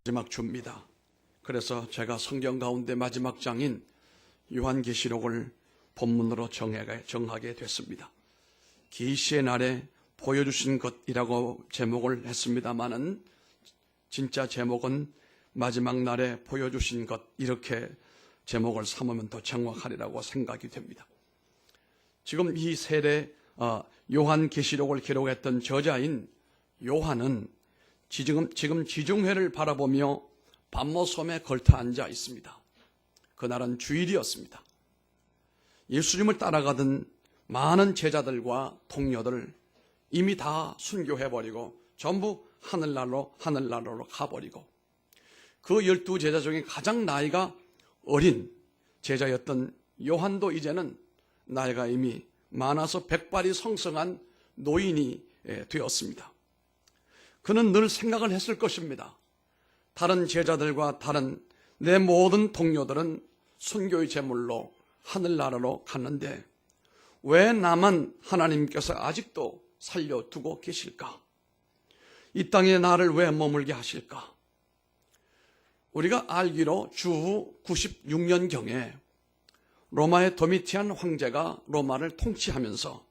마지막 주입니다. 그래서 제가 성경 가운데 마지막 장인 요한계시록을 본문으로 정하게 됐습니다. 계시의 날에 보여주신 것이라고 제목을 했습니다마는 진짜 제목은 마지막 날에 보여주신 것, 이렇게 제목을 삼으면 더 정확하리라고 생각이 됩니다. 지금 이 세례 요한계시록을 기록했던 저자인 요한은 지금 지중해를 바라보며 밤모섬에 걸터 앉아 있습니다. 그날은 주일이었습니다. 예수님을 따라가던 많은 제자들과 동료들 이미 다 순교해버리고 전부 하늘나라로 가버리고, 그 12제자 중에 가장 나이가 어린 제자였던 요한도 이제는 나이가 이미 많아서 백발이 성성한 노인이 되었습니다. 그는 늘 생각을 했을 것입니다. 다른 제자들과 다른 내 모든 동료들은 순교의 제물로 하늘나라로 갔는데 왜 나만 하나님께서 아직도 살려두고 계실까? 이 땅에 나를 왜 머물게 하실까? 우리가 알기로 주후 96년경에 로마의 도미티안 황제가 로마를 통치하면서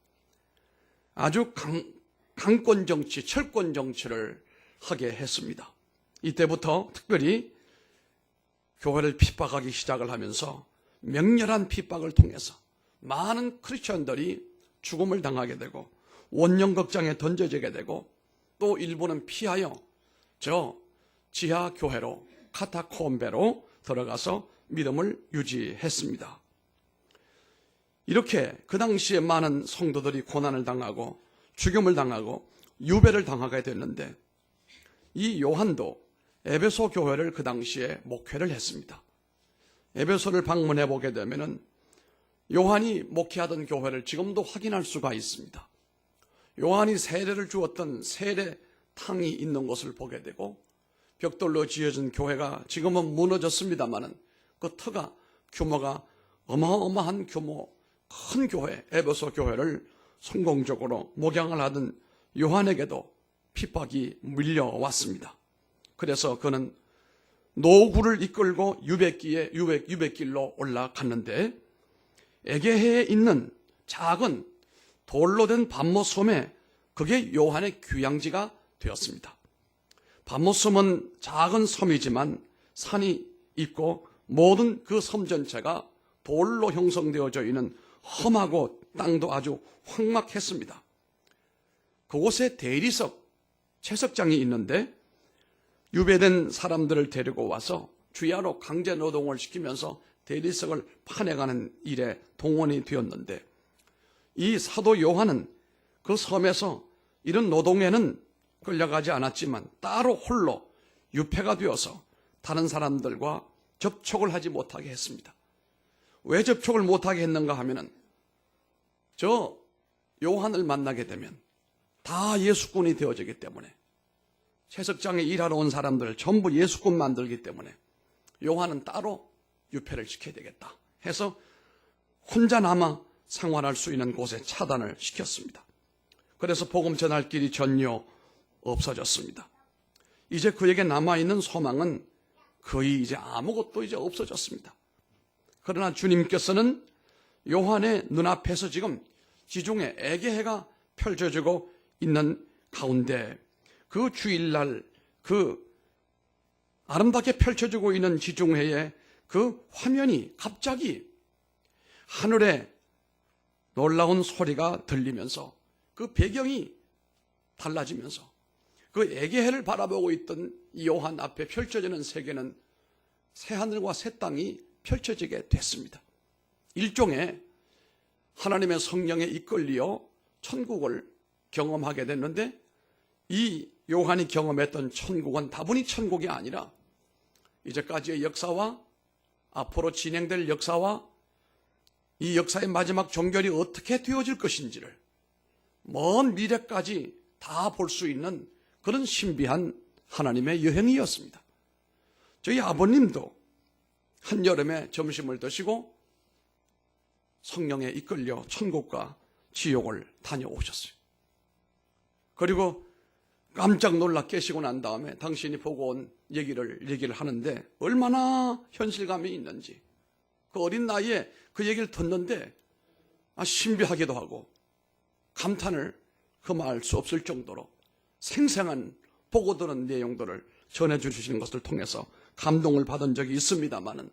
아주 강권 정치, 철권 정치를 하게 했습니다. 이때부터 특별히 교회를 핍박하기 시작을 하면서 맹렬한 핍박을 통해서 많은 크리스천들이 죽음을 당하게 되고 원령극장에 던져지게 되고, 또 일부는 피하여 저 지하 교회로, 카타콤베로 들어가서 믿음을 유지했습니다. 이렇게 그 당시에 많은 성도들이 고난을 당하고 죽임을 당하고 유배를 당하게 됐는데, 이 요한도 에베소 교회를 그 당시에 목회를 했습니다. 에베소를 방문해 보게 되면은 요한이 목회하던 교회를 지금도 확인할 수가 있습니다. 요한이 세례를 주었던 세례탕이 있는 곳을 보게 되고, 벽돌로 지어진 교회가 지금은 무너졌습니다마는 그 터가 규모가 어마어마한 규모, 큰 교회, 에베소 교회를 성공적으로 목양을 하던 요한에게도 핍박이 밀려왔습니다. 그래서 그는 노구를 이끌고 유배길로 올라갔는데, 에게해에 있는 작은 돌로 된 밤모섬에, 그게 요한의 휴양지가 되었습니다. 밤모섬은 작은 섬이지만 산이 있고 모든 그 섬 전체가 돌로 형성되어져 있는 험하고 땅도 아주 황막했습니다. 그곳에 대리석, 채석장이 있는데 유배된 사람들을 데리고 와서 주야로 강제 노동을 시키면서 대리석을 파내가는 일에 동원이 되었는데, 이 사도 요한은 그 섬에서 이런 노동에는 끌려가지 않았지만 따로 홀로 유폐가 되어서 다른 사람들과 접촉을 하지 못하게 했습니다. 왜 접촉을 못하게 했는가 하면은, 저 요한을 만나게 되면 다 예수꾼이 되어지기 때문에, 채석장에 일하러 온 사람들을 전부 예수꾼 만들기 때문에 요한은 따로 유폐를 시켜야 되겠다 해서 혼자 남아 생활할 수 있는 곳에 차단을 시켰습니다. 그래서 복음 전할 길이 전혀 없어졌습니다. 이제 그에게 남아있는 소망은 거의 이제 아무것도 이제 없어졌습니다. 그러나 주님께서는 요한의 눈앞에서 지금 지중해 에게해가 펼쳐지고 있는 가운데, 그 주일날 그 아름답게 펼쳐지고 있는 지중해의 그 화면이 갑자기 하늘에 놀라운 소리가 들리면서 그 배경이 달라지면서 그 에게해를 바라보고 있던 이 요한 앞에 펼쳐지는 세계는 새하늘과 새 땅이 펼쳐지게 됐습니다. 일종의 하나님의 성령에 이끌려 천국을 경험하게 됐는데, 이 요한이 경험했던 천국은 다분히 천국이 아니라 이제까지의 역사와 앞으로 진행될 역사와 이 역사의 마지막 종결이 어떻게 되어질 것인지를 먼 미래까지 다 볼 수 있는 그런 신비한 하나님의 여행이었습니다. 저희 아버님도 한여름에 점심을 드시고 성령에 이끌려 천국과 지옥을 다녀오셨어요. 그리고 깜짝 놀라 깨시고 난 다음에 당신이 보고 온 얘기를 하는데 얼마나 현실감이 있는지, 그 어린 나이에 그 얘기를 듣는데 신비하기도 하고 감탄을 금할 수 없을 정도로 생생한 보고 들은 내용들을 전해주시는 것을 통해서 감동을 받은 적이 있습니다만은,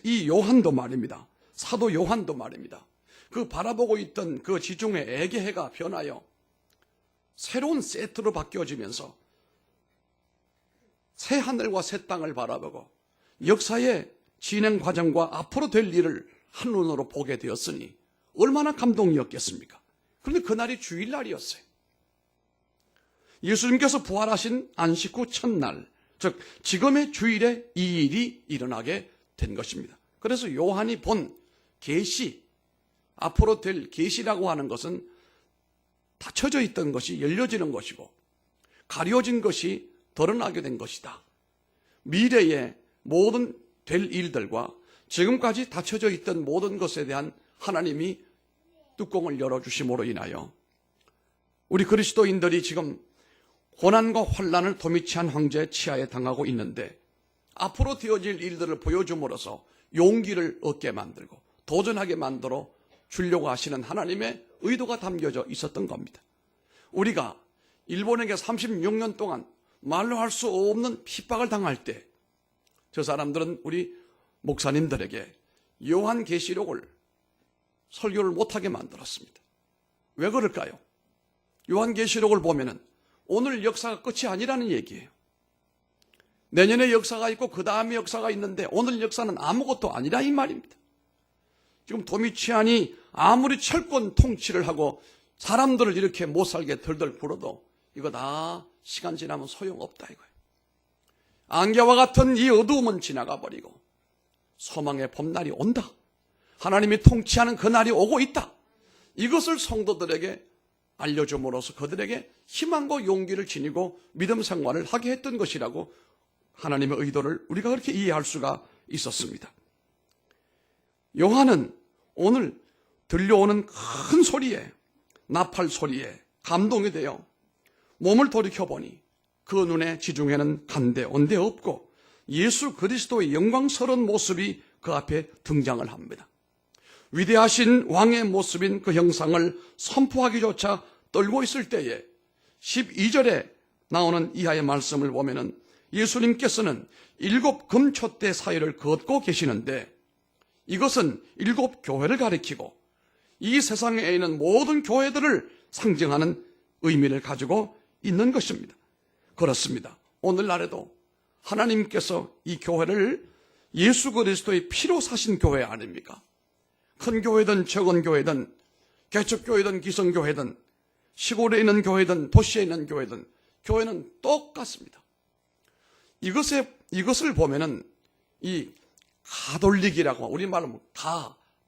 이 요한도 말입니다. 사도 요한도 말입니다. 그 바라보고 있던 그 지중해 에게해가 변하여 새로운 세트로 바뀌어지면서 새 하늘과 새 땅을 바라보고 역사의 진행 과정과 앞으로 될 일을 한눈으로 보게 되었으니 얼마나 감동이었겠습니까? 그런데 그날이 주일날이었어요. 예수님께서 부활하신 안식 후 첫날, 즉 지금의 주일에 이 일이 일어나게 된 것입니다. 그래서 요한이 본 계시, 앞으로 될 계시라고 하는 것은 닫혀져 있던 것이 열려지는 것이고 가려진 것이 드러나게 된 것이다. 미래의 모든 될 일들과 지금까지 닫혀져 있던 모든 것에 대한 하나님이 뚜껑을 열어주심으로 인하여 우리 그리스도인들이 지금 고난과 환난을 도미치한 황제의 치하에 당하고 있는데 앞으로 되어질 일들을 보여줌으로써 용기를 얻게 만들고 도전하게 만들어 주려고 하시는 하나님의 의도가 담겨져 있었던 겁니다. 우리가 일본에게 36년 동안 말로 할 수 없는 핍박을 당할 때 저 사람들은 우리 목사님들에게 요한계시록을 설교를 못하게 만들었습니다. 왜 그럴까요? 요한계시록을 보면은 오늘 역사가 끝이 아니라는 얘기예요. 내년에 역사가 있고 그 다음에 역사가 있는데 오늘 역사는 아무것도 아니라 이 말입니다. 지금 도미치안이 아무리 철권 통치를 하고 사람들을 이렇게 못 살게 덜덜 굴어도 이거 다 시간 지나면 소용없다 이거예요. 안개와 같은 이 어두움은 지나가 버리고 소망의 봄날이 온다. 하나님이 통치하는 그날이 오고 있다. 이것을 성도들에게 알려줌으로써 그들에게 희망과 용기를 지니고 믿음 생활을 하게 했던 것이라고 하나님의 의도를 우리가 그렇게 이해할 수가 있었습니다. 요한은 오늘 들려오는 큰 소리에, 나팔 소리에 감동이 되어 몸을 돌이켜보니 그 눈에 지중해는 간데 온데 없고 예수 그리스도의 영광스러운 모습이 그 앞에 등장을 합니다. 위대하신 왕의 모습인 그 형상을 선포하기조차 떨고 있을 때에 12절에 나오는 이하의 말씀을 보면은 예수님께서는 7 금촛대 사이를 걷고 계시는데 이것은 7 교회를 가리키고 이 세상에 있는 모든 교회들을 상징하는 의미를 가지고 있는 것입니다. 그렇습니다. 오늘날에도 하나님께서 이 교회를 예수 그리스도의 피로 사신 교회 아닙니까? 큰 교회든 적은 교회든 개척교회든 기성교회든 시골에 있는 교회든 도시에 있는 교회든 교회는 똑같습니다. 이것을 보면은 이 가톨릭이라고, 우리말로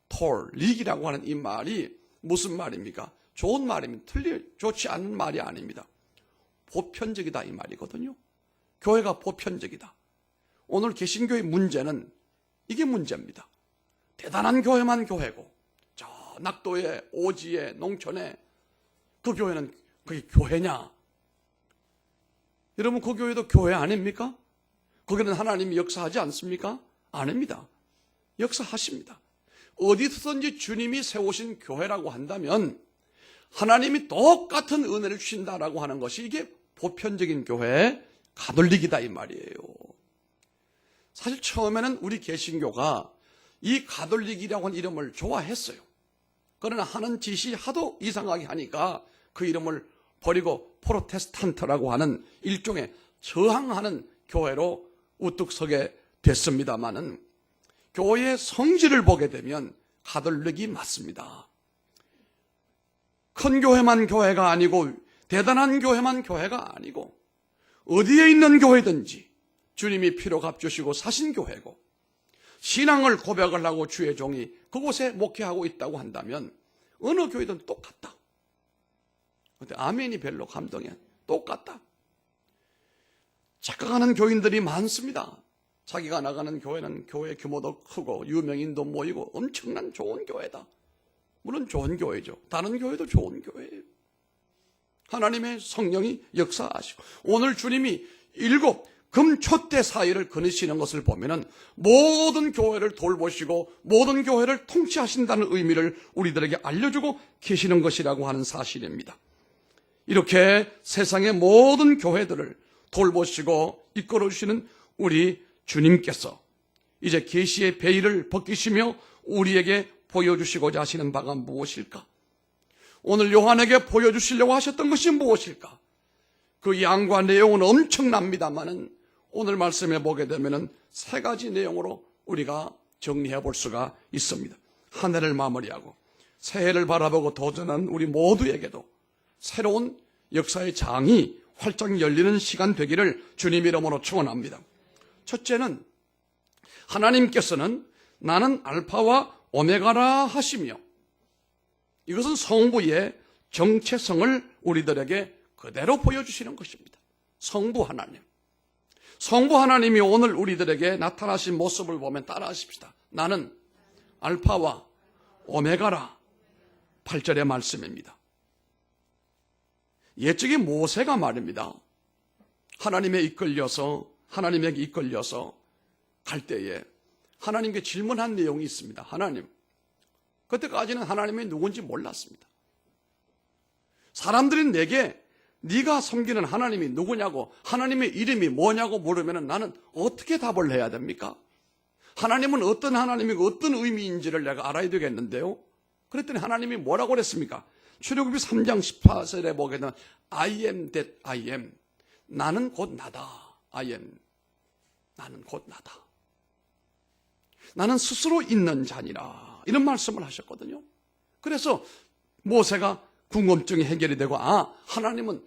가톨릭이라고 하는 이 말이 무슨 말입니까? 좋은 말입니다. 좋지 않은 말이 아닙니다. 보편적이다 이 말이거든요. 교회가 보편적이다. 오늘 개신교의 문제는 이게 문제입니다. 대단한 교회만 교회고 저 낙도에 오지에 농촌에 그 교회는 그게 교회냐? 여러분 그 교회도 교회 아닙니까? 거기는 하나님이 역사하지 않습니까? 아닙니다. 역사하십니다. 어디서든지 주님이 세우신 교회라고 한다면 하나님이 똑같은 은혜를 주신다라고 하는 것이 이게 보편적인 교회, 가톨릭이다 이 말이에요. 사실 처음에는 우리 개신교가 이 가톨릭이라고 하는 이름을 좋아했어요. 그러나 하는 짓이 하도 이상하게 하니까 그 이름을 버리고 프로테스탄트라고 하는 일종의 저항하는 교회로 우뚝 서게 됐습니다마는 교회의 성질을 보게 되면 가톨릭이 맞습니다. 큰 교회만 교회가 아니고 대단한 교회만 교회가 아니고 어디에 있는 교회든지 주님이 피로 값주시고 사신 교회고 신앙을 고백을 하고 주의 종이 그곳에 목회하고 있다고 한다면 어느 교회든 똑같다. 근데 아멘이 별로 감동이 안 똑같다. 착각하는 교인들이 많습니다. 자기가 나가는 교회는 교회 규모도 크고 유명인도 모이고 엄청난 좋은 교회다. 물론 좋은 교회죠. 다른 교회도 좋은 교회예요. 하나님의 성령이 역사하시고 오늘 주님이 7 금초대 사이를 거니시는 것을 보면은 모든 교회를 돌보시고 모든 교회를 통치하신다는 의미를 우리들에게 알려주고 계시는 것이라고 하는 사실입니다. 이렇게 세상의 모든 교회들을 돌보시고 이끌어주시는 우리 주님께서 이제 계시의 베일을 벗기시며 우리에게 보여주시고자 하시는 바가 무엇일까? 오늘 요한에게 보여주시려고 하셨던 것이 무엇일까? 그 양과 내용은 엄청납니다만은 오늘 말씀에 보게 되면은 3가지 내용으로 우리가 정리해 볼 수가 있습니다. 한 해를 마무리하고 새해를 바라보고 도전한 우리 모두에게도 새로운 역사의 장이 활짝 열리는 시간 되기를 주님 이름으로 축원합니다. 첫째는 하나님께서는 나는 알파와 오메가라 하시며 이것은 성부의 정체성을 우리들에게 그대로 보여주시는 것입니다. 성부 하나님. 성부 하나님이 오늘 우리들에게 나타나신 모습을 보면 따라하십시다. 나는 알파와 오메가라. 8절의 말씀입니다. 옛적에 모세가 말입니다. 하나님에게 이끌려서 갈 때에 하나님께 질문한 내용이 있습니다. 하나님, 그때까지는 하나님이 누군지 몰랐습니다. 사람들이 내게 네가 섬기는 하나님이 누구냐고, 하나님의 이름이 뭐냐고 물으면 나는 어떻게 답을 해야 됩니까? 하나님은 어떤 하나님이고 어떤 의미인지를 내가 알아야 되겠는데요. 그랬더니 하나님이 뭐라고 그랬습니까? 출애굽기 3장 18절에 보게 되면 I am that I am. 나는 곧 나다. I am. 나는 곧 나다. 나는 스스로 있는 자니라. 이런 말씀을 하셨거든요. 그래서 모세가 궁금증이 해결이 되고 하나님은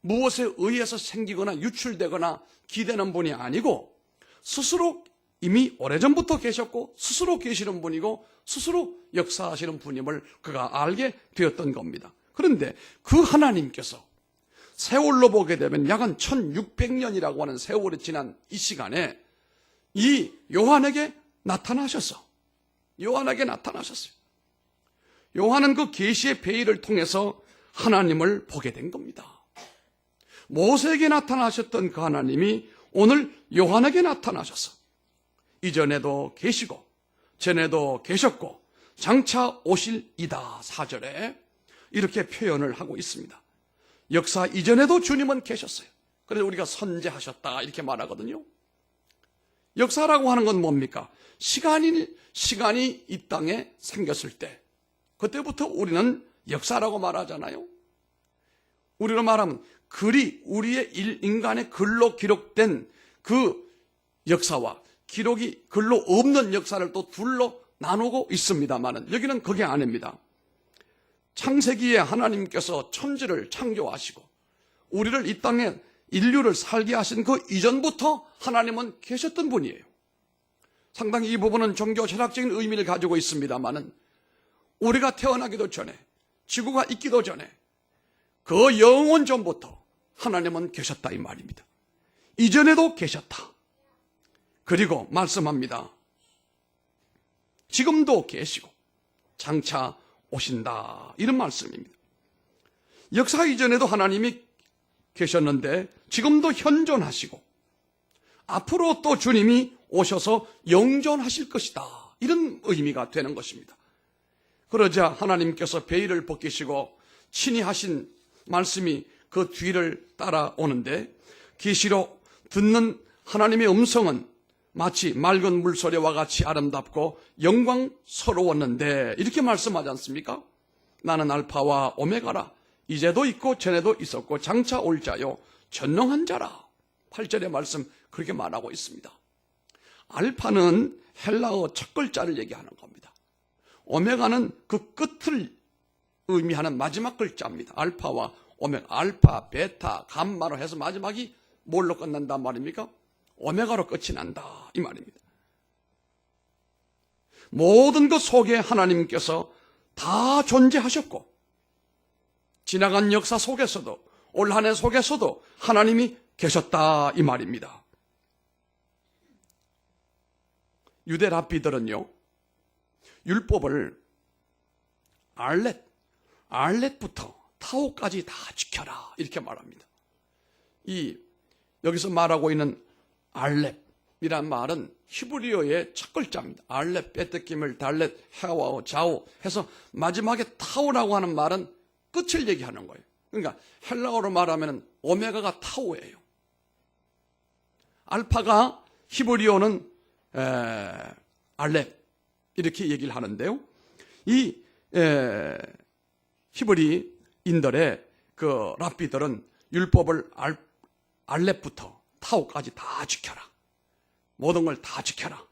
무엇에 의해서 생기거나 유출되거나 기대는 분이 아니고 스스로 이미 오래전부터 계셨고 스스로 계시는 분이고 스스로 역사하시는 분임을 그가 알게 되었던 겁니다. 그런데 그 하나님께서 세월로 보게 되면 약 한 1600년이라고 하는 세월이 지난 이 시간에 이 요한에게 나타나셨어. 요한에게 나타나셨어요. 요한은 그 계시의 베일을 통해서 하나님을 보게 된 겁니다. 모세에게 나타나셨던 그 하나님이 오늘 요한에게 나타나셔서 이전에도 계시고 전에도 계셨고 장차 오실 이다 4절에 이렇게 표현을 하고 있습니다. 역사 이전에도 주님은 계셨어요. 그래서 우리가 선재하셨다 이렇게 말하거든요. 역사라고 하는 건 뭡니까? 시간이 이 땅에 생겼을 때 그때부터 우리는 역사라고 말하잖아요. 우리로 말하면 우리의 인간의 글로 기록된 그 역사와 기록이 글로 없는 역사를 또 둘로 나누고 있습니다만은 여기는 그게 아닙니다. 창세기에 하나님께서 천지를 창조하시고 우리를 이 땅에 인류를 살게 하신 그 이전부터 하나님은 계셨던 분이에요. 상당히 이 부분은 종교 철학적인 의미를 가지고 있습니다만은 우리가 태어나기도 전에 지구가 있기도 전에 그 영원 전부터 하나님은 계셨다 이 말입니다. 이전에도 계셨다. 그리고 말씀합니다. 지금도 계시고 장차 오신다 이런 말씀입니다. 역사 이전에도 하나님이 계셨는데 지금도 현존하시고 앞으로 또 주님이 오셔서 영존하실 것이다 이런 의미가 되는 것입니다. 그러자 하나님께서 베일을 벗기시고 친히 하신 말씀이 그 뒤를 따라오는데 계시로 듣는 하나님의 음성은 마치 맑은 물소리와 같이 아름답고 영광스러웠는데 이렇게 말씀하지 않습니까? 나는 알파와 오메가라. 이제도 있고 전에도 있었고 장차 올 자요 전능한 자라. 8절의 말씀 그렇게 말하고 있습니다. 알파는 헬라어 첫 글자를 얘기하는 겁니다. 오메가는 그 끝을 의미하는 마지막 글자입니다. 알파와 오메가, 알파, 베타, 감마로 해서 마지막이 뭘로 끝난단 말입니까? 오메가로 끝이 난다 이 말입니다. 모든 것 속에 하나님께서 다 존재하셨고 지나간 역사 속에서도 올 한 해 속에서도 하나님이 계셨다 이 말입니다. 유대 랍비들은요 율법을 알렛부터 타오까지 다 지켜라 이렇게 말합니다. 여기서 말하고 있는 알렙이란 말은 히브리어의 첫 글자입니다. 알렙, 베트기멜, 달렛, 헤와오, 자오 해서 마지막에 타오라고 하는 말은 끝을 얘기하는 거예요. 그러니까 헬라어로 말하면 오메가가 타오예요. 알파가 히브리어는 알렙 이렇게 얘기를 하는데요. 이 히브리인들의 그 랍비들은 율법을 알렙부터 타오까지 다 지켜라. 모든 걸 다 지켜라.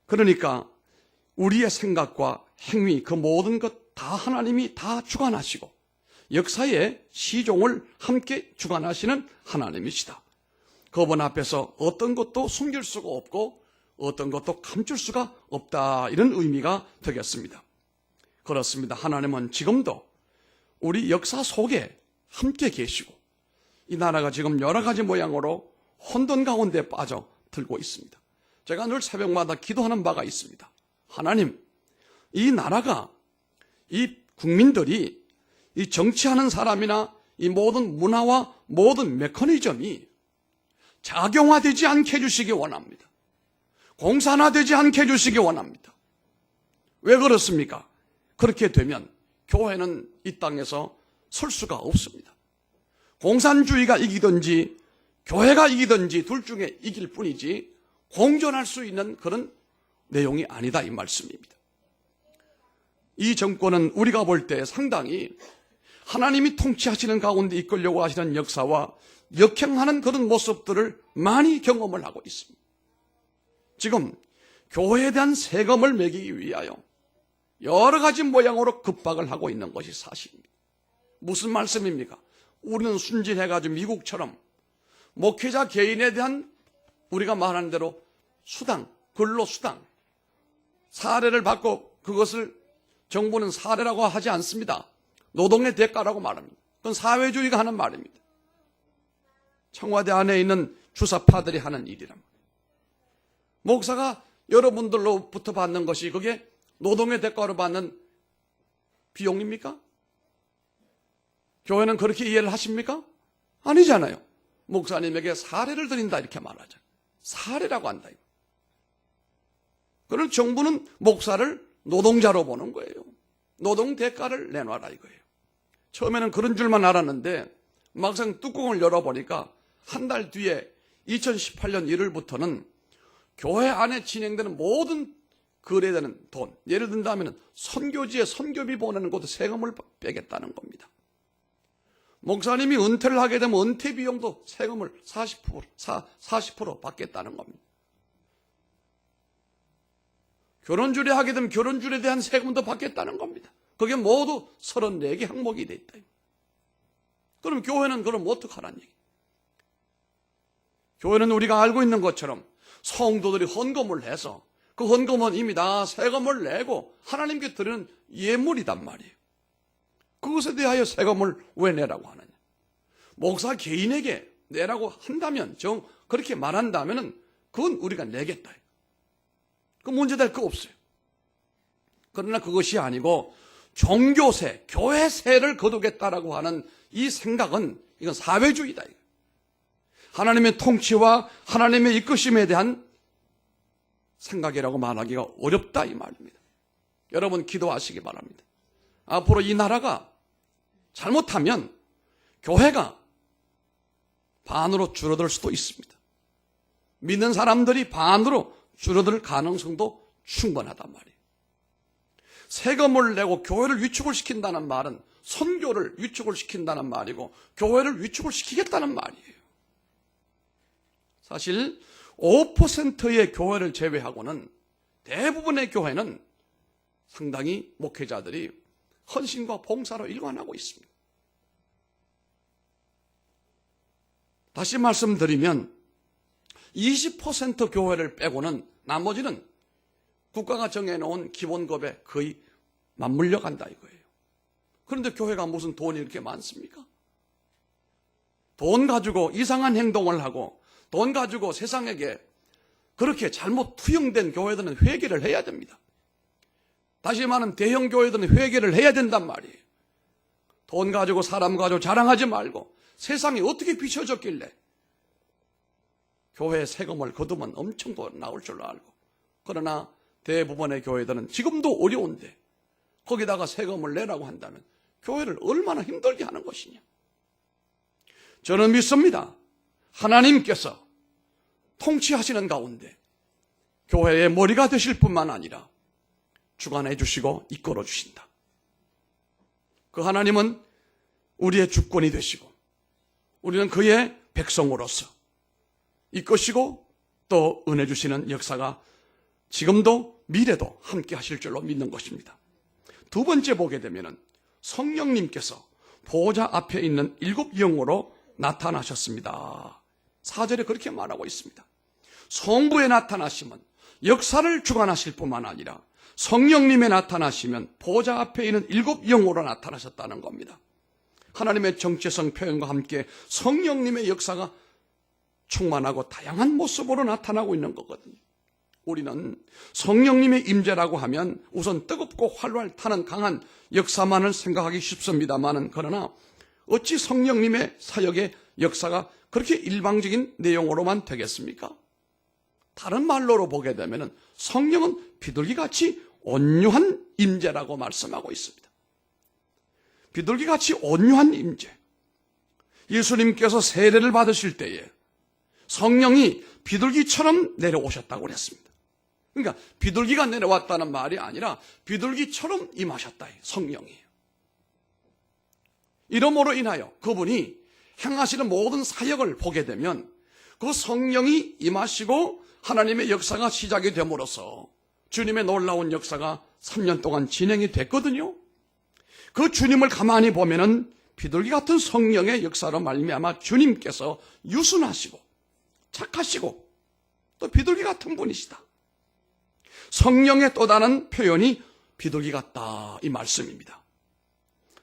그러니까 우리의 생각과 행위 그 모든 것 다 하나님이 다 주관하시고 역사의 시종을 함께 주관하시는 하나님이시다. 그분 앞에서 어떤 것도 숨길 수가 없고 어떤 것도 감출 수가 없다. 이런 의미가 되겠습니다. 그렇습니다. 하나님은 지금도 우리 역사 속에 함께 계시고 이 나라가 지금 여러 가지 모양으로 혼돈 가운데 빠져들고 있습니다. 제가 늘 새벽마다 기도하는 바가 있습니다. 하나님, 이 나라가 이 국민들이 이 정치하는 사람이나 이 모든 문화와 모든 메커니즘이 작용화되지 않게 해주시기 원합니다. 공산화되지 않게 해주시기 원합니다. 왜 그렇습니까? 그렇게 되면 교회는 이 땅에서 설 수가 없습니다. 공산주의가 이기든지 교회가 이기든지 둘 중에 이길 뿐이지 공존할 수 있는 그런 내용이 아니다 이 말씀입니다. 이 정권은 우리가 볼 때 상당히 하나님이 통치하시는 가운데 이끌려고 하시는 역사와 역행하는 그런 모습들을 많이 경험을 하고 있습니다. 지금 교회에 대한 세금을 매기기 위하여 여러 가지 모양으로 급박을 하고 있는 것이 사실입니다. 무슨 말씀입니까? 우리는 순진해가지고 미국처럼 목회자 개인에 대한 우리가 말하는 대로 수당, 근로수당, 사례를 받고 그것을 정부는 사례라고 하지 않습니다. 노동의 대가라고 말합니다. 그건 사회주의가 하는 말입니다. 청와대 안에 있는 주사파들이 하는 일이란 말이에요. 목사가 여러분들로부터 받는 것이 그게 노동의 대가로 받는 비용입니까? 교회는 그렇게 이해를 하십니까? 아니잖아요. 목사님에게 사례를 드린다 이렇게 말하죠. 사례라고 한다. 그럼 정부는 목사를 노동자로 보는 거예요. 노동 대가를 내놔라 이거예요. 처음에는 그런 줄만 알았는데 막상 뚜껑을 열어보니까 한 달 뒤에 2018년 1월부터는 교회 안에 진행되는 모든 거래되는 돈, 예를 든다면 선교지에 선교비 보내는 것도 세금을 빼겠다는 겁니다. 목사님이 은퇴를 하게 되면 은퇴 비용도 세금을 40% 받겠다는 겁니다. 결혼주례 하게 되면 결혼주례에 대한 세금도 받겠다는 겁니다. 그게 모두 34개 항목이 돼 있다. 그럼 교회는 그럼 어떡하라는 얘기? 교회는 우리가 알고 있는 것처럼 성도들이 헌금을 해서 그 헌금은 이미 다 세금을 내고 하나님께 드리는 예물이단 말이에요. 그것에 대하여 세금을 왜 내라고 하느냐? 목사 개인에게 내라고 한다면, 그렇게 말한다면 그건 우리가 내겠다. 그 문제될 거 없어요. 그러나 그것이 아니고 종교세, 교회세를 거두겠다라고 하는 이 생각은 이건 사회주의다. 하나님의 통치와 하나님의 이끄심에 대한 생각이라고 말하기가 어렵다 이 말입니다. 여러분 기도하시기 바랍니다. 앞으로 이 나라가 잘못하면 교회가 반으로 줄어들 수도 있습니다. 믿는 사람들이 반으로 줄어들 가능성도 충분하단 말이에요. 세금을 내고 교회를 위축을 시킨다는 말은 선교를 위축을 시킨다는 말이고 교회를 위축을 시키겠다는 말이에요. 사실 5%의 교회를 제외하고는 대부분의 교회는 상당히 목회자들이 헌신과 봉사로 일관하고 있습니다. 다시 말씀드리면 20% 교회를 빼고는 나머지는 국가가 정해놓은 기본급에 거의 맞물려 간다 이거예요. 그런데 교회가 무슨 돈이 이렇게 많습니까? 돈 가지고 이상한 행동을 하고 돈 가지고 세상에게 그렇게 잘못 투영된 교회들은 회개를 해야 됩니다. 다시 말하면 대형 교회들은 회개를 해야 된단 말이에요. 돈 가지고 사람 가지고 자랑하지 말고 세상에 어떻게 비춰졌길래 교회 세금을 거두면 엄청 돈 나올 줄로 알고, 그러나 대부분의 교회들은 지금도 어려운데 거기다가 세금을 내라고 한다면 교회를 얼마나 힘들게 하는 것이냐. 저는 믿습니다. 하나님께서 통치하시는 가운데 교회의 머리가 되실 뿐만 아니라 주관해 주시고 이끌어 주신다. 그 하나님은 우리의 주권이 되시고 우리는 그의 백성으로서 이끄시고 또 은혜 주시는 역사가 지금도 미래도 함께 하실 줄로 믿는 것입니다. 두 번째 보게 되면은 성령님께서 보호자 앞에 있는 7 영으로 나타나셨습니다. 4절에 그렇게 말하고 있습니다. 성부에 나타나시면 역사를 주관하실 뿐만 아니라 성령님에 나타나시면 보호자 앞에 있는 7 영으로 나타나셨다는 겁니다. 하나님의 정체성 표현과 함께 성령님의 역사가 충만하고 다양한 모습으로 나타나고 있는 거거든요. 우리는 성령님의 임재라고 하면 우선 뜨겁고 활활 타는 강한 역사만을 생각하기 쉽습니다만은, 그러나 어찌 성령님의 사역의 역사가 그렇게 일방적인 내용으로만 되겠습니까? 다른 말로로 보게 되면 성령은 비둘기같이 온유한 임재라고 말씀하고 있습니다. 비둘기같이 온유한 임재. 예수님께서 세례를 받으실 때에 성령이 비둘기처럼 내려오셨다고 그랬습니다. 그러니까 비둘기가 내려왔다는 말이 아니라 비둘기처럼 임하셨다, 성령이에요. 이러므로 인하여 그분이 행하시는 모든 사역을 보게 되면 그 성령이 임하시고 하나님의 역사가 시작이 됨으로써 주님의 놀라운 역사가 3년 동안 진행이 됐거든요. 그 주님을 가만히 보면은 비둘기 같은 성령의 역사로 말미암아 주님께서 유순하시고 착하시고 또 비둘기 같은 분이시다. 성령의 또 다른 표현이 비둘기 같다, 이 말씀입니다.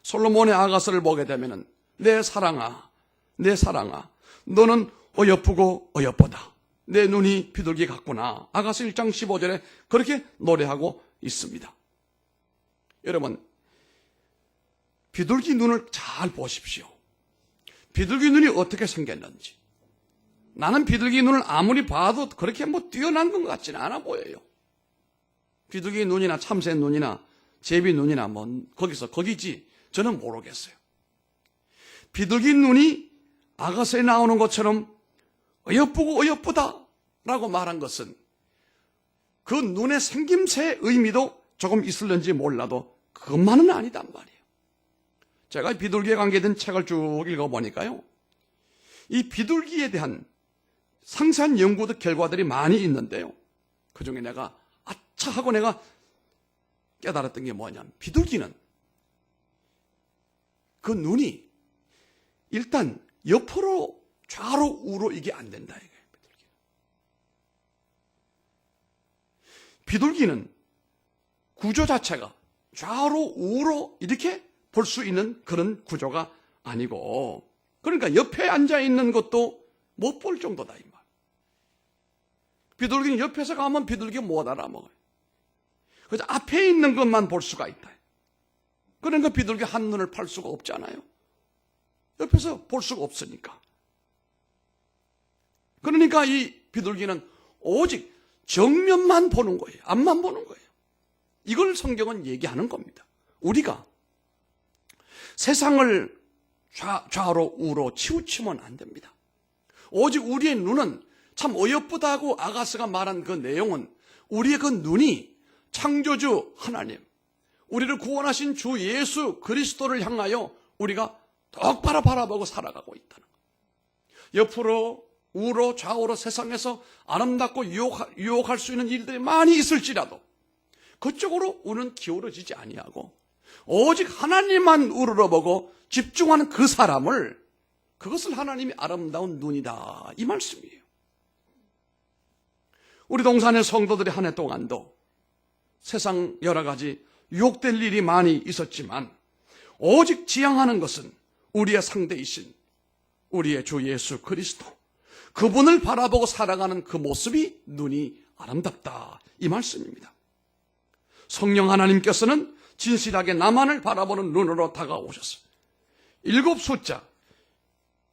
솔로몬의 아가서를 보게 되면은 내 사랑아, 내 사랑아, 너는 어여쁘고 어여쁘다. 내 눈이 비둘기 같구나. 아가서 1장 15절에 그렇게 노래하고 있습니다. 여러분, 비둘기 눈을 잘 보십시오. 비둘기 눈이 어떻게 생겼는지. 나는 비둘기 눈을 아무리 봐도 그렇게 뛰어난 것 같지는 않아 보여요. 비둘기 눈이나 참새 눈이나 제비 눈이나 거기지 저는 모르겠어요. 비둘기 눈이 아가서에 나오는 것처럼 어여쁘고 어여쁘다라고 말한 것은 그 눈의 생김새의 의미도 조금 있을는지 몰라도 그것만은 아니단 말이에요. 제가 비둘기에 관계된 책을 쭉 읽어보니까요, 이 비둘기에 대한 상세한 연구도 결과들이 많이 있는데요, 그 중에 내가 아차 하고 내가 깨달았던 게 뭐냐면, 비둘기는 그 눈이 일단 옆으로 좌로 우로 이게 안 된다 이거예요. 비둘기는 구조 자체가 좌로 우로 이렇게 볼 수 있는 그런 구조가 아니고, 그러니까 옆에 앉아 있는 것도 못 볼 정도다 이 말. 비둘기는 옆에서 가면 비둘기 못 알아먹어요. 그래서 앞에 있는 것만 볼 수가 있다. 그러니까 비둘기 한 눈을 팔 수가 없잖아요. 옆에서 볼 수가 없으니까. 그러니까 이 비둘기는 오직 정면만 보는 거예요. 앞만 보는 거예요. 이걸 성경은 얘기하는 겁니다. 우리가 세상을 좌로 우로 치우치면 안 됩니다. 오직 우리의 눈은 참 어여쁘다고 아가스가 말한 그 내용은 우리의 그 눈이 창조주 하나님, 우리를 구원하신 주 예수 그리스도를 향하여 우리가 똑바로 바라보고 살아가고 있다는 거예요. 옆으로 우로 좌우로 세상에서 아름답고 유혹할 수 있는 일들이 많이 있을지라도 그쪽으로 우리는 기울어지지 아니하고 오직 하나님만 우러러보고 집중하는 그 사람을, 그것을 하나님이 아름다운 눈이다 이 말씀이에요. 우리 동산의 성도들이 한 해 동안도 세상 여러 가지 유혹될 일이 많이 있었지만 오직 지향하는 것은 우리의 상대이신 우리의 주 예수 그리스도, 그분을 바라보고 살아가는 그 모습이 눈이 아름답다 이 말씀입니다. 성령 하나님께서는 진실하게 나만을 바라보는 눈으로 다가오셨어요. 7 숫자,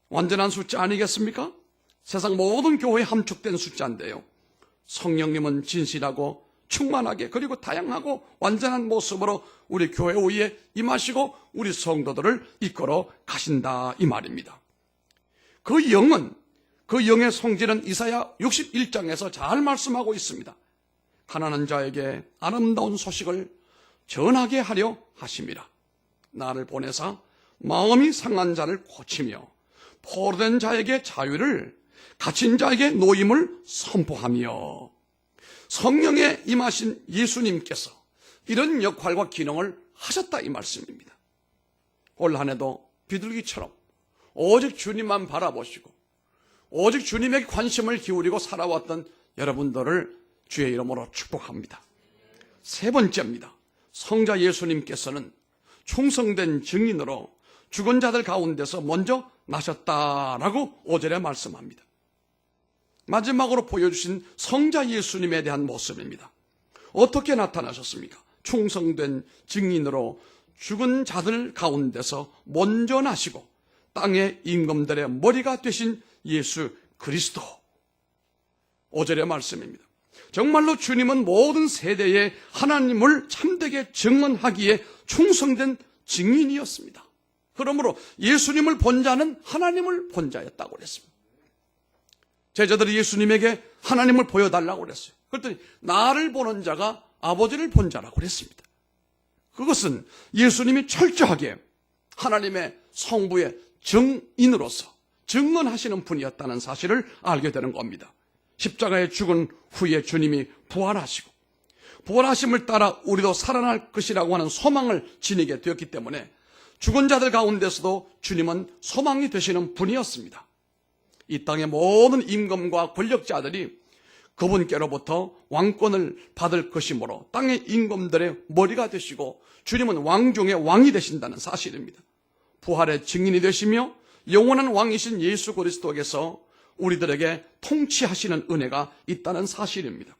완전한 숫자 아니겠습니까? 세상 모든 교회에 함축된 숫자인데요. 성령님은 진실하고 충만하게 그리고 다양하고 완전한 모습으로 우리 교회 위에 임하시고 우리 성도들을 이끌어 가신다 이 말입니다. 그 영은, 그 영의 성질은 이사야 61장에서 잘 말씀하고 있습니다. 가난한 자에게 아름다운 소식을 전하게 하려 하심이라. 나를 보내사 마음이 상한 자를 고치며 포로된 자에게 자유를, 갇힌 자에게 노임을 선포하며. 성령에 임하신 예수님께서 이런 역할과 기능을 하셨다 이 말씀입니다. 올 한 해도 비둘기처럼 오직 주님만 바라보시고 오직 주님에게 관심을 기울이고 살아왔던 여러분들을 주의 이름으로 축복합니다. 세 번째입니다. 성자 예수님께서는 충성된 증인으로 죽은 자들 가운데서 먼저 나셨다라고 5절에 말씀합니다. 마지막으로 보여주신 성자 예수님에 대한 모습입니다. 어떻게 나타나셨습니까? 충성된 증인으로 죽은 자들 가운데서 먼저 나시고 땅의 임금들의 머리가 되신 예수 그리스도. 5절의 말씀입니다. 정말로 주님은 모든 세대에 하나님을 참되게 증언하기에 충성된 증인이었습니다. 그러므로 예수님을 본 자는 하나님을 본 자였다고 그랬습니다. 제자들이 예수님에게 하나님을 보여달라고 그랬어요. 그랬더니 나를 보는 자가 아버지를 본 자라고 그랬습니다. 그것은 예수님이 철저하게 하나님의 성부의 증인으로서 증언하시는 분이었다는 사실을 알게 되는 겁니다. 십자가에 죽은 후에 주님이 부활하시고 부활하심을 따라 우리도 살아날 것이라고 하는 소망을 지니게 되었기 때문에 죽은 자들 가운데서도 주님은 소망이 되시는 분이었습니다. 이 땅의 모든 임금과 권력자들이 그분께로부터 왕권을 받을 것이므로 땅의 임금들의 머리가 되시고 주님은 왕 중의 왕이 되신다는 사실입니다. 부활의 증인이 되시며 영원한 왕이신 예수 그리스도께서 우리들에게 통치하시는 은혜가 있다는 사실입니다.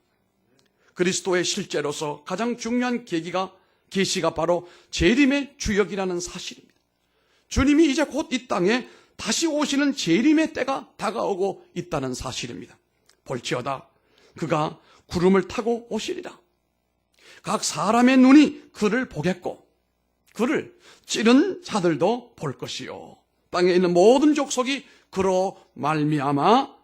그리스도의 실제로서 가장 중요한 계시가 바로 재림의 주역이라는 사실입니다. 주님이 이제 곧 이 땅에 다시 오시는 재림의 때가 다가오고 있다는 사실입니다. 볼지어다 그가 구름을 타고 오시리라. 각 사람의 눈이 그를 보겠고 그를 찌른 자들도 볼 것이요 땅에 있는 모든 족속이 그로 말미암아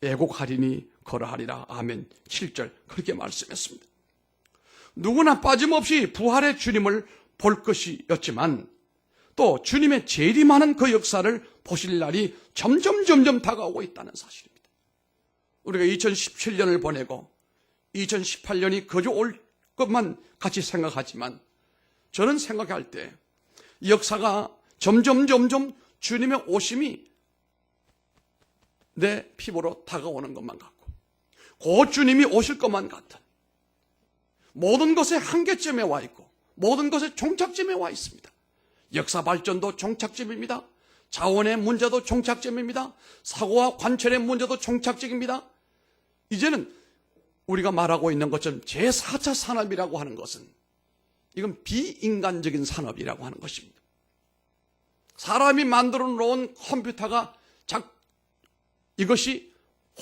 애곡하리니 거라하리라. 아멘. 7절 그렇게 말씀했습니다. 누구나 빠짐없이 부활의 주님을 볼 것이었지만 또 주님의 재림하는 그 역사를 보실 날이 점점 다가오고 있다는 사실입니다. 우리가 2017년을 보내고 2018년이 거저 올 것만 같이 생각하지만 저는 생각할 때 역사가 점점 주님의 오심이 내 피부로 다가오는 것만 같고 곧 주님이 오실 것만 같은 모든 것의 한계점에 와 있고 모든 것의 종착점에 와 있습니다. 역사 발전도 종착점입니다. 자원의 문제도 종착점입니다. 사고와 관철의 문제도 종착점입니다. 이제는 우리가 말하고 있는 것처럼 제4차 산업이라고 하는 것은 이건 비인간적인 산업이라고 하는 것입니다. 사람이 만들어 놓은 컴퓨터가 이것이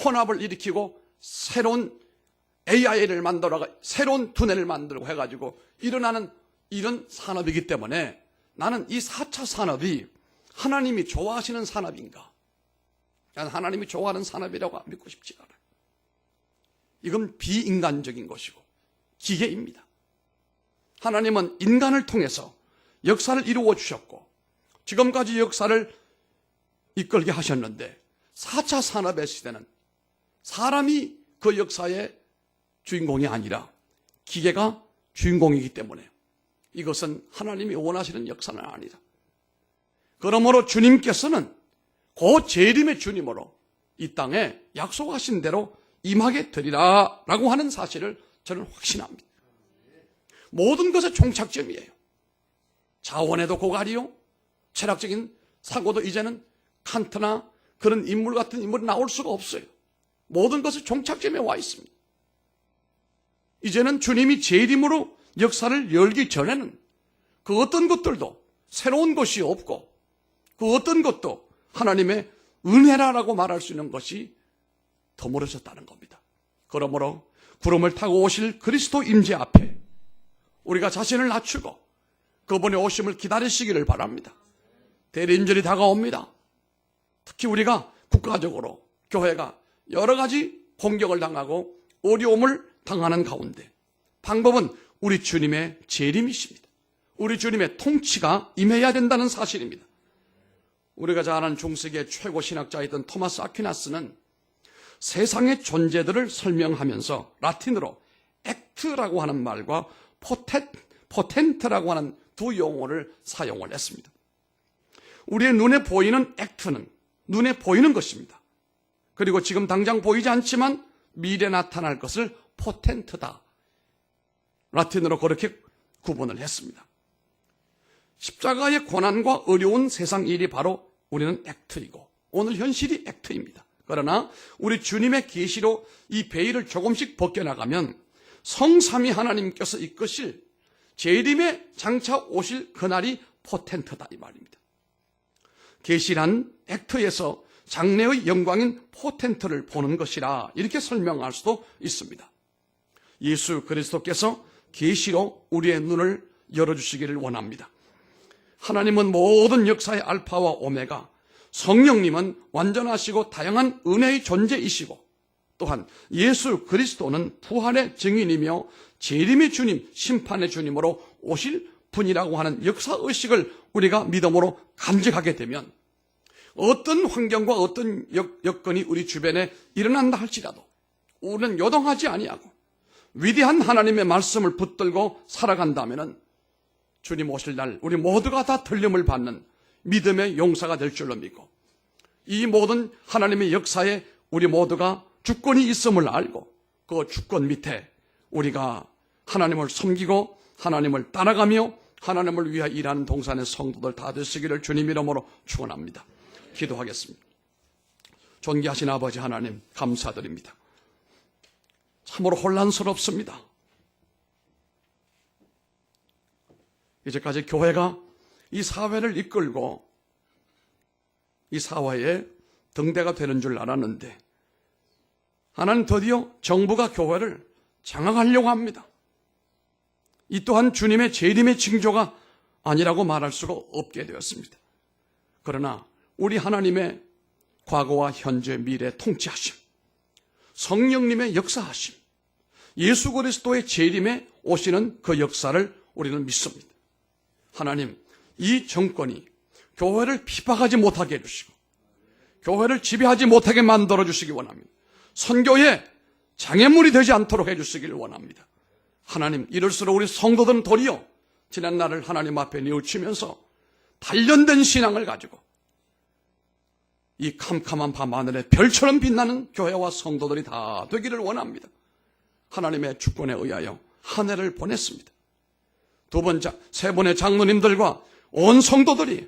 혼합을 일으키고 새로운 AI를 만들어가 새로운 두뇌를 만들고 해가지고 일어나는 이런 산업이기 때문에 나는 이 4차 산업이 하나님이 좋아하시는 산업인가? 난 하나님이 좋아하는 산업이라고 믿고 싶지 않아요. 이건 비인간적인 것이고 기계입니다. 하나님은 인간을 통해서 역사를 이루어 주셨고 지금까지 역사를 이끌게 하셨는데 4차 산업의 시대는 사람이 그 역사의 주인공이 아니라 기계가 주인공이기 때문에 이것은 하나님이 원하시는 역사는 아니다. 그러므로 주님께서는 곧 재림의 주님으로 이 땅에 약속하신 대로 임하게 되리라 라고 하는 사실을 저는 확신합니다. 모든 것의 종착점이에요. 자원에도 고갈이요. 철학적인 사고도 이제는 칸트나 그런 인물 같은 인물이 나올 수가 없어요. 모든 것의 종착점에 와 있습니다. 이제는 주님이 재림으로 역사를 열기 전에는 그 어떤 것들도 새로운 것이 없고 그 어떤 것도 하나님의 은혜라고 말할 수 있는 것이 더물어졌다는 겁니다. 그러므로 구름을 타고 오실 그리스도 임재 앞에 우리가 자신을 낮추고 그분의 오심을 기다리시기를 바랍니다. 대리인절이 다가옵니다. 특히 우리가 국가적으로 교회가 여러 가지 공격을 당하고 어려움을 당하는 가운데 방법은 우리 주님의 재림이십니다. 우리 주님의 통치가 임해야 된다는 사실입니다. 우리가 잘 아는 중세기의 최고 신학자이던 토마스 아퀴나스는 세상의 존재들을 설명하면서 라틴어로 액트라고 하는 말과 포텐트라고 하는 두 용어를 사용을 했습니다. 우리의 눈에 보이는 액트는 눈에 보이는 것입니다. 그리고 지금 당장 보이지 않지만 미래에 나타날 것을 포텐트다. 라틴어로 그렇게 구분을 했습니다. 십자가의 고난과 어려운 세상 일이 바로 우리는 액트이고 오늘 현실이 액트입니다. 그러나 우리 주님의 계시로 이 베일을 조금씩 벗겨나가면 성삼위 하나님께서 이끄실 재림에 장차 오실 그날이 포텐트다 이 말입니다. 계시란 액트에서 장래의 영광인 포텐트를 보는 것이라 이렇게 설명할 수도 있습니다. 예수 그리스도께서 계시로 우리의 눈을 열어주시기를 원합니다. 하나님은 모든 역사의 알파와 오메가, 성령님은 완전하시고 다양한 은혜의 존재이시고 또한 예수 그리스도는 부활의 증인이며 재림의 주님, 심판의 주님으로 오실 분이라고 하는 역사의식을 우리가 믿음으로 간직하게 되면 어떤 환경과 어떤 여건이 우리 주변에 일어난다 할지라도 우리는 요동하지 아니하고 위대한 하나님의 말씀을 붙들고 살아간다면 주님 오실 날 우리 모두가 다 들림을 받는 믿음의 용사가 될 줄로 믿고 이 모든 하나님의 역사에 우리 모두가 주권이 있음을 알고 그 주권 밑에 우리가 하나님을 섬기고 하나님을 따라가며 하나님을 위하여 일하는 동산의 성도들 다 되시기를 주님 이름으로 축원합니다. 기도하겠습니다. 존귀하신 아버지 하나님 감사드립니다. 참으로 혼란스럽습니다. 이제까지 교회가 이 사회를 이끌고 이 사회의 등대가 되는 줄 알았는데 하나님 드디어 정부가 교회를 장악하려고 합니다. 이 또한 주님의 재림의 징조가 아니라고 말할 수가 없게 되었습니다. 그러나 우리 하나님의 과거와 현재 미래 통치하심, 성령님의 역사하심, 예수 그리스도의 재림에 오시는 그 역사를 우리는 믿습니다. 하나님, 이 정권이 교회를 비박하지 못하게 해주시고 교회를 지배하지 못하게 만들어주시기 원합니다. 선교에 장애물이 되지 않도록 해주시기를 원합니다. 하나님, 이럴수록 우리 성도들은 도리어 지난 날을 하나님 앞에 뉘우치면서 단련된 신앙을 가지고 이 캄캄한 밤하늘에 별처럼 빛나는 교회와 성도들이 다 되기를 원합니다. 하나님의 주권에 의하여 한 해를 보냈습니다. 세 번의 장로님들과 온 성도들이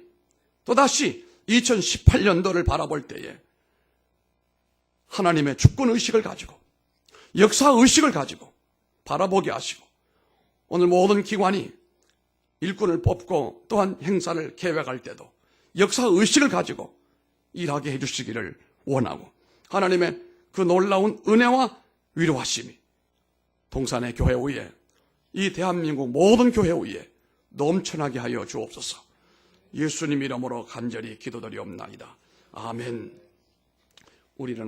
또다시 2018년도를 바라볼 때에 하나님의 주권의식을 가지고 역사의식을 가지고 바라보게 하시고 오늘 모든 기관이 일꾼을 뽑고 또한 행사를 계획할 때도 역사의식을 가지고 일하게 해주시기를 원하고 하나님의 그 놀라운 은혜와 위로하심이 동산의 교회 위에 이 대한민국 모든 교회 위에 넘쳐나게 하여 주옵소서. 예수님 이름으로 간절히 기도드리옵나이다. 아멘. 우리는